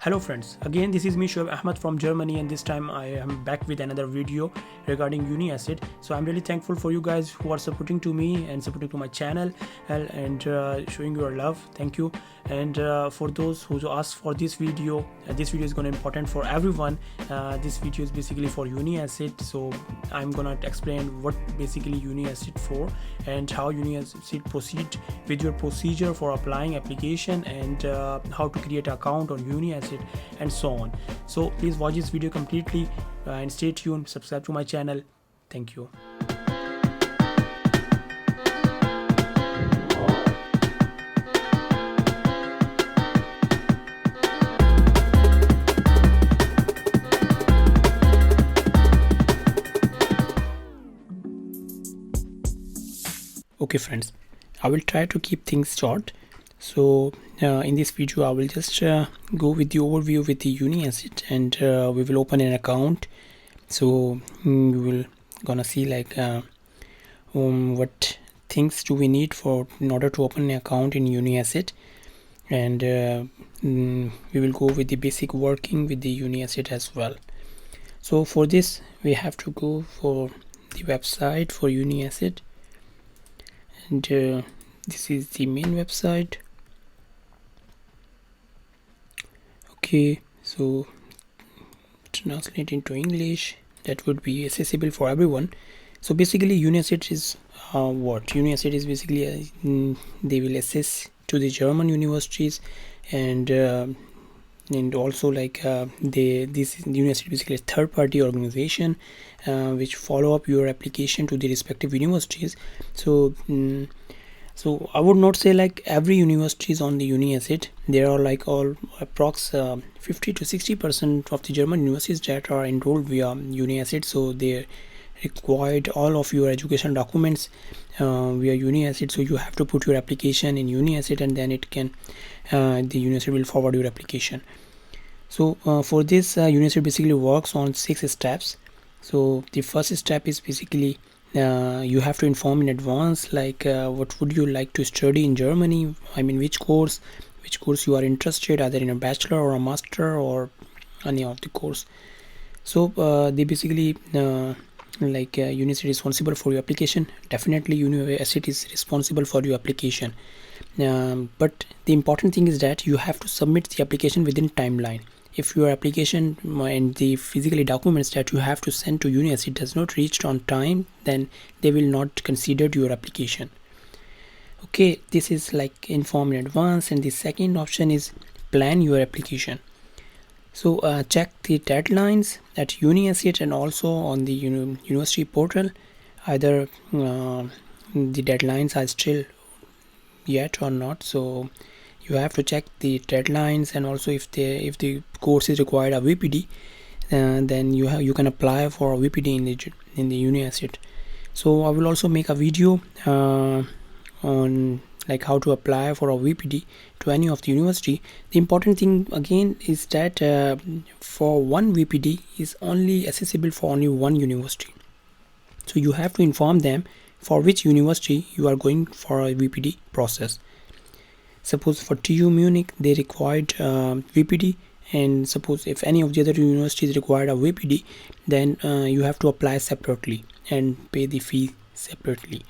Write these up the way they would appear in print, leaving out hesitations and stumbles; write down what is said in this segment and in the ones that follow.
Hello friends, again this is me Shoaib Ahmed from Germany, and this time I am back with another video regarding Uni Assist. So I'm really thankful for you guys who are supporting to me and supporting to my channel and showing your love. Thank you. And for those who asked for this video is going to be important for everyone. This video is basically for Uni Assist, so I'm gonna explain what basically Uni Assist for and how Uni Assist proceed with your procedure for applying application and how to create an account on Uni Assist and so on. So please watch this video completely and stay tuned, subscribe to my channel. Thank you. Okay friends, I will try to keep things short. So in this video I will just go with the overview with the Uni Assist, and we will open an account. So we will gonna see like what things do we need for in order to open an account in Uni Assist, and we will go with the basic working with the Uni Assist as well. So for this we have to go for the website for Uni Assist, and this is the main website. Okay, so translate into English, that would be accessible for everyone. So basically Uni Assist is what Uni Assist is basically they will assess to the German universities, and also like this Uni Assist is basically a third-party organization which follow up your application to the respective universities. So so I would not say like every university is on the Uni Assist. There are like all approx 50 to 60% of the German universities that are enrolled via Uni Assist. So they required all of your education documents via Uni Assist. So you have to put your application in Uni Assist, and then it can the Uni Assist will forward your application. So for this Uni Assist basically works on 6 steps. So the first step is basically you have to inform in advance like what would you like to study in Germany. I mean which course you are interested, either in a bachelor or a master or any of the course. So they basically like Uni Assist is responsible for your application. Definitely Uni Assist is responsible for your application, but the important thing is that you have to submit the application within timeline. If your application and the physical documents that you have to send to Uni Assist does not reach on time, then they will not consider your application. Okay, this is like inform in advance. And the second option is plan your application. So check the deadlines at Uni Assist and also on the university portal. Either the deadlines are still yet or not, so you have to check the deadlines. And also if the course is required a VPD, then you can apply for a VPD in the Uni Assist. So I will also make a video on like how to apply for a VPD to any of the university. The important thing again is that for one VPD is only accessible for only one university. So you have to inform them for which university you are going for a VPD process. Suppose for TU Munich they required VPD, and suppose if any of the other universities required a VPD, then you have to apply separately and pay the fee separately.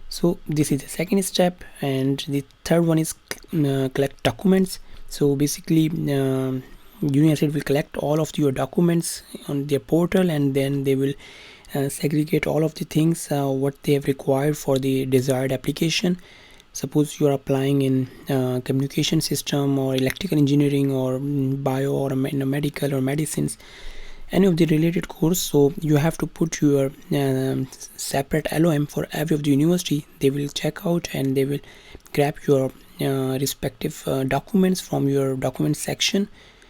So this is the second step. And the third one is collect documents. So basically Uni Assist will collect all of your documents on their portal, and then they will segregate all of the things what they have required for the desired application. Suppose you are applying in communication system or electrical engineering or bio or medical or medicines, any of the related course. So you have to put your separate LOM for every of the university. They will check out and they will grab your respective documents from your document section.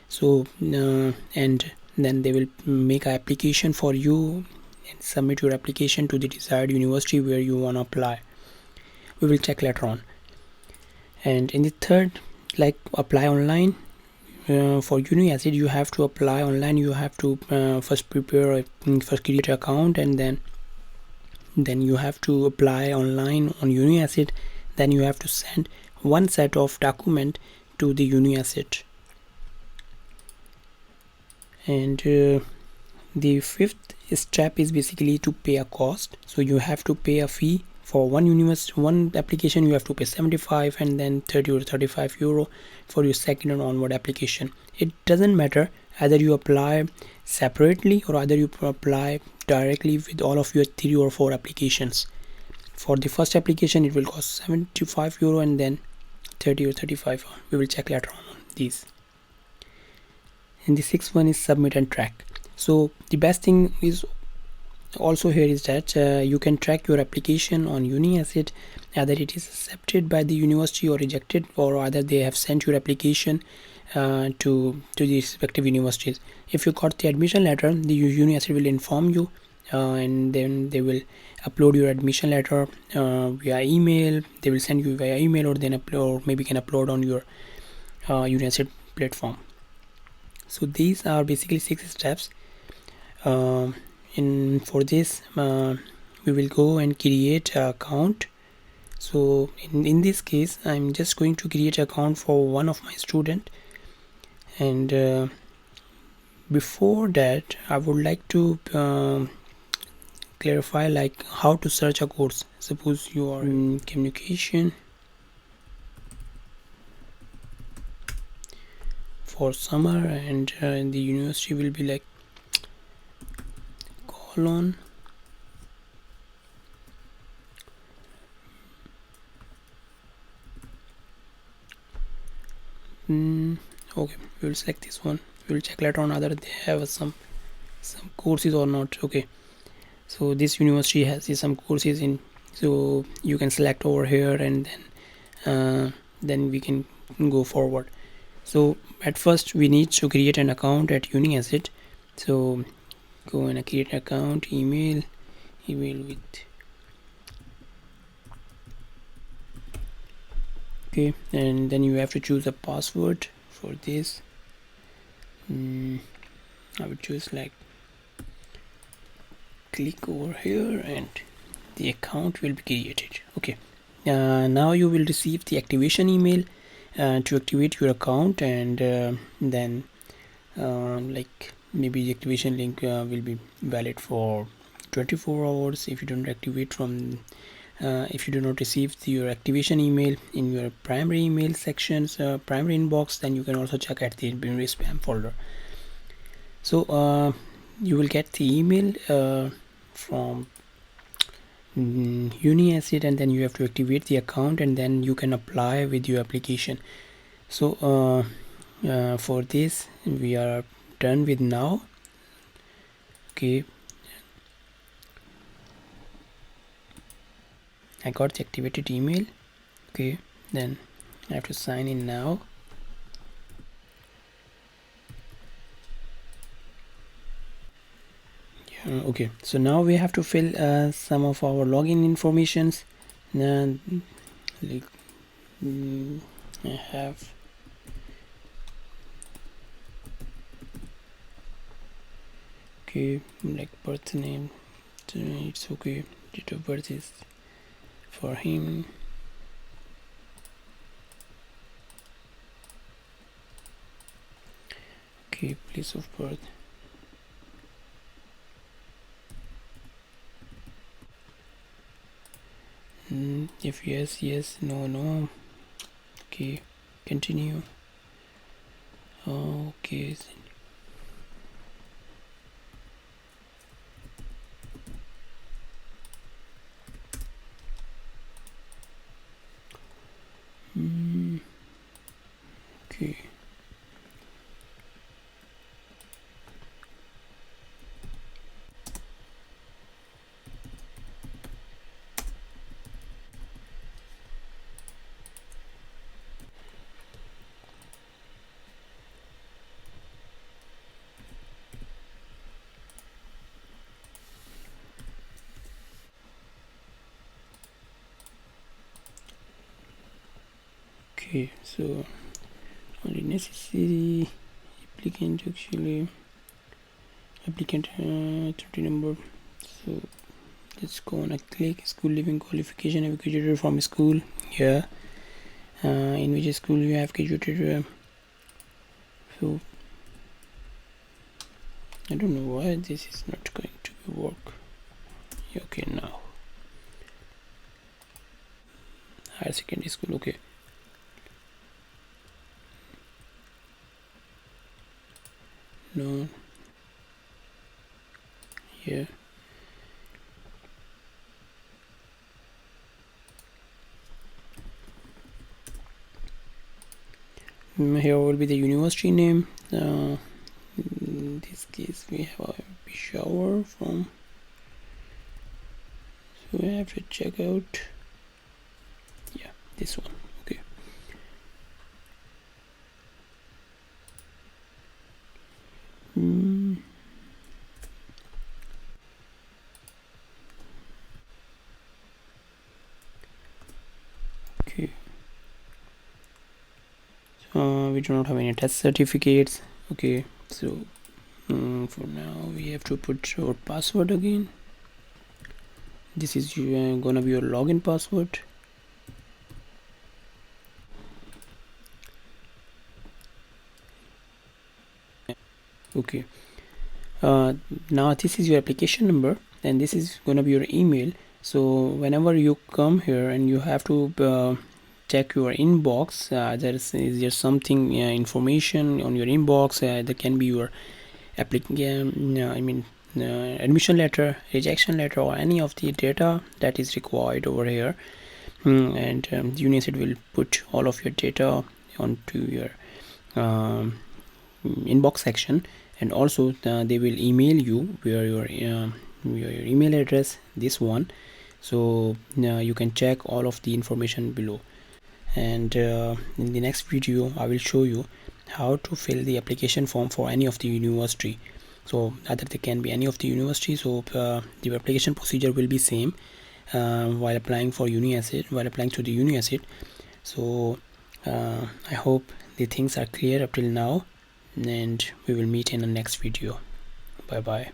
So and then they will make an application for you and submit your application to the desired university where you want to apply. We will check later on. And in the third, like apply online. For Uni Assist you have to apply online. You have to first create an account, and then you have to apply online on Uni Assist. Then you have to send one set of document to the Uni Assist. And the fifth step is basically to pay a cost. So you have to pay a fee for one application. You have to pay 75 and then 30 or 35 euro for your second and onward application. It doesn't matter either you apply separately or either you apply directly with all of your 3 or 4 applications. For the first application it will cost 75 euro and then 30 or 35. We will check later on these. And the sixth one is submit and track. So the best thing is also here is that you can track your application on Uni Assist, either it is accepted by the university or rejected, or either they have sent your application to the respective universities. If you got the admission letter, the Uni Assist will inform you, and then they will upload your admission letter via email. They will send you via email, or then upload, or maybe can upload on your Uni Assist platform. So these are basically 6 steps. For this we will go and create an account. So in this case I'm just going to create an account for one of my student, and before that I would like to clarify like how to search a course. Suppose you are in communication for summer, and the university will be like colon okay, we will select this one. We will check later on whether they have some courses or not. Okay, so this university has some courses in, so you can select over here, and then we can go forward. So at first we need to create an account at Uni Assist. So go and create an account, email with, okay, and then you have to choose a password for this. I would choose like, click over here and the account will be created. Okay, now you will receive the activation email to activate your account, and then like maybe the activation link will be valid for 24 hours. If you don't activate from if you do not receive your activation email in your primary email sections, primary inbox, then you can also check at the spam folder. So you will get the email from Uni Assist, and then you have to activate the account, and then you can apply with your application. So for this we are done with now. Okay, I got the activated email. Okay, then I have to sign in now. Okay, so now we have to fill some of our login informations. Like, I have okay, like birth name, it's okay, date of birth is for him. Okay, place of birth, if yes, yes, no, no. Okay, continue. Okay, okay. Okay, so only necessary applicant applicant 30 number. So let's go on a click. School living qualification, have graduated from school. Yeah, in which school you have graduated. So I don't know why this is not going to work. Okay, now higher secondary school. Okay, no, here. Here will be the university name. In this case we have a Peshawar from, so we have to check out, yeah, this one. Okay, okay. We do not have any test certificates. Okay, so for now we have to put our password again. This is gonna be your login password. Okay, now this is your application number and this is gonna be your email. So whenever you come here and you have to check your inbox, is there something information on your inbox, that can be your admission letter, rejection letter, or any of the data that is required over here. And UniAssist will put all of your data onto your inbox section, and also they will email you where your email address, this one, so you can check all of the information below. And in the next video I will show you how to fill the application form for any of the university. So either they can be any of the university, so the application procedure will be same while applying for while applying to the Uni Assist. So I hope the things are clear up till now, and we will meet in the next video. Bye bye.